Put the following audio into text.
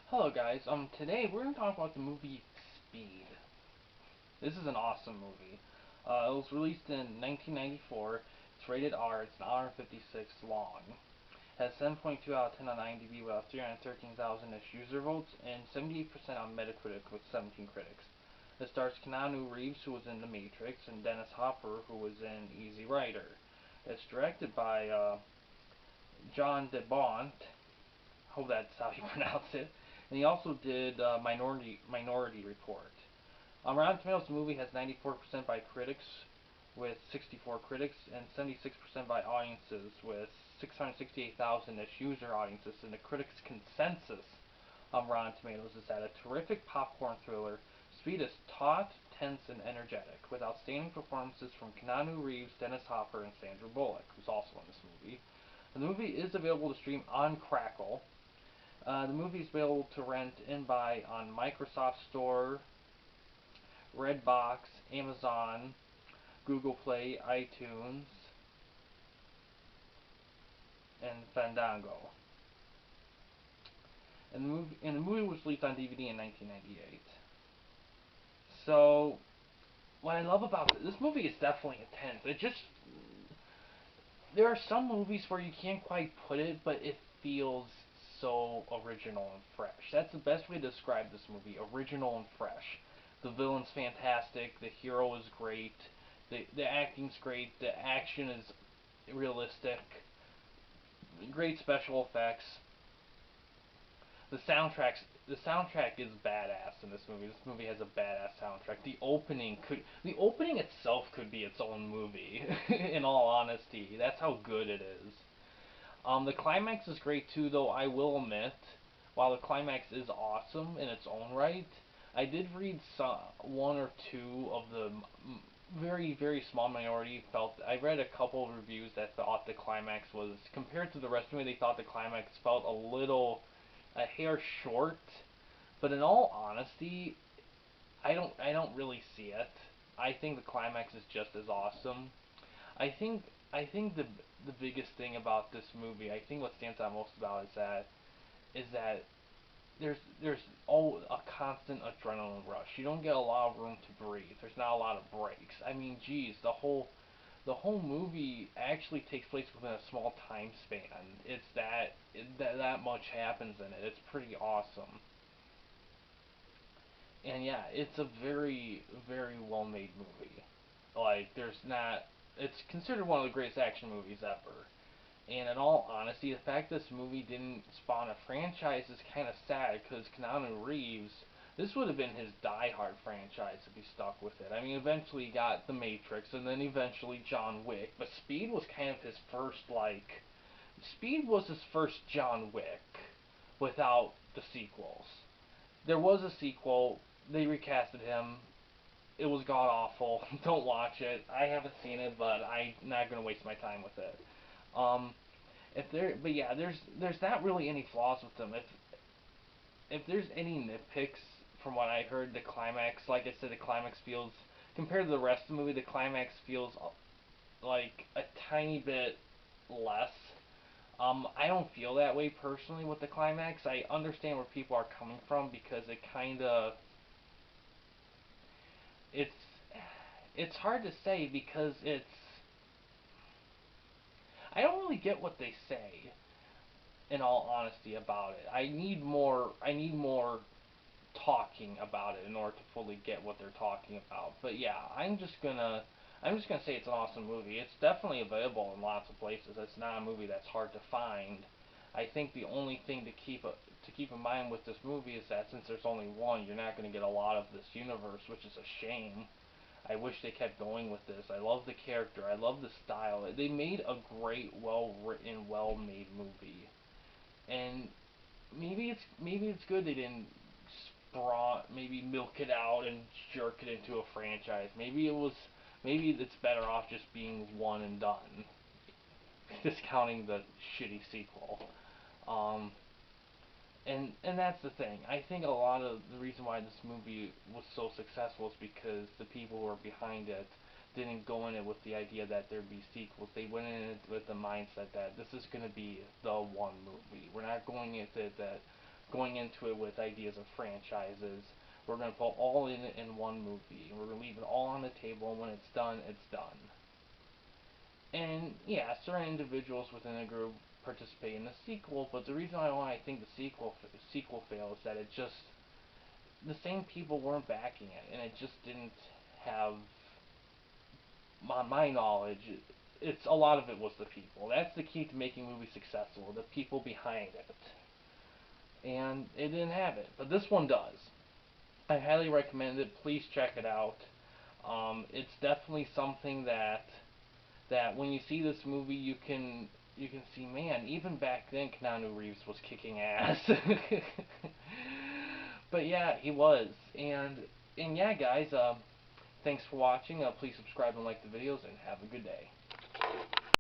Hello guys, today we're going to talk about the movie Speed. This is an awesome movie. It was released in 1994. It's rated R. It's an hour and 56 long. It has 7.2 out of 10 on IMDb with 313,000-ish user votes and 78% on Metacritic with 17 critics. It stars Keanu Reeves, who was in The Matrix, and Dennis Hopper, who was in Easy Rider. It's directed by John DeBont. Hope that's how you pronounce it. And he also did Minority Report. Rotten Tomatoes, the movie has 94% by critics, with 64 critics, and 76% by audiences, with 668,000-ish user audiences. And the critics' consensus on Rotten Tomatoes is that a terrific popcorn thriller. Speed is taut, tense, and energetic, with outstanding performances from Keanu Reeves, Dennis Hopper, and Sandra Bullock, who's also in this movie. And the movie is available to stream on Crackle. The movie is available to rent and buy on Microsoft Store, Redbox, Amazon, Google Play, iTunes, and Fandango. And the movie was released on DVD in 1998. So, what I love about this movie is definitely intense. There are some movies where you can't quite put it, but it feels so original and fresh. That's the best way to describe this movie, original and fresh. The villain's fantastic, the hero is great, the acting's great, the action is realistic, great special effects. The soundtrack is badass in this movie. This movie has a badass soundtrack. The opening itself could be its own movie. In all honesty, that's how good it is. The climax is great too, though I will admit, while the climax is awesome in its own right, I did read one or two of the very, very small minority felt. I read a couple of reviews that thought the climax was, compared to the rest of me, they thought the climax felt a hair short. But in all honesty, I don't really see it. I think the climax is just as awesome. I think the biggest thing about this movie, I think what stands out most about it is that there's all a constant adrenaline rush. You don't get a lot of room to breathe. There's not a lot of breaks. I mean, geez, the whole movie actually takes place within a small time span. That much happens in it. It's pretty awesome. And yeah, it's a very, very well made movie. Like, there's not. It's considered one of the greatest action movies ever. And in all honesty, the fact this movie didn't spawn a franchise is kind of sad because Keanu Reeves, this would have been his Die Hard franchise if he stuck with it. I mean, eventually he got The Matrix and then eventually John Wick, but Speed was kind of his first, like. Speed was his first John Wick without the sequels. There was a sequel, they recasted him, it was god awful. Don't watch it. I haven't seen it, but I'm not gonna waste my time with it. Um, but yeah, there's not really any flaws with them. If there's any nitpicks from what I heard, the climax, like I said, the climax feels compared to the rest of the movie, the climax feels like a tiny bit less. I don't feel that way personally with the climax. I understand where people are coming from because it's it's hard to say because I don't really get what they say in all honesty about it. I need more talking about it in order to fully get what they're talking about. But yeah, I'm just gonna say it's an awesome movie. It's definitely available in lots of places. It's not a movie that's hard to find. I think the only thing to keep in mind with this movie is that since there's only one, you're not going to get a lot of this universe, which is a shame. I wish they kept going with this. I love the character. I love the style. They made a great, well written, well made movie. And maybe it's good they didn't maybe milk it out and jerk it into a franchise. Maybe it's better off just being one and done, discounting the shitty sequel. Um, and that's the thing. I think a lot of the reason why this movie was so successful is because the people who are behind it didn't go in it with the idea that there'd be sequels. They went in it with the mindset that this is going to be the one movie. We're not going into it that going into it with ideas of franchises. We're going to put all in one movie. We're going to leave it all on the table, and when it's done, it's done. And yeah, certain individuals within a group participate in the sequel, but the reason why I think the sequel fails is that it just the same people weren't backing it, and it just didn't have, on my knowledge, it's a lot of it was the people. That's the key to making movies successful, the people behind it. And it didn't have it, but this one does. I highly recommend it. Please check it out. It's definitely something that when you see this movie, you can see, man, even back then Keanu Reeves was kicking ass. But yeah, he was, and yeah, guys, thanks for watching. Please subscribe and like the videos, and have a good day.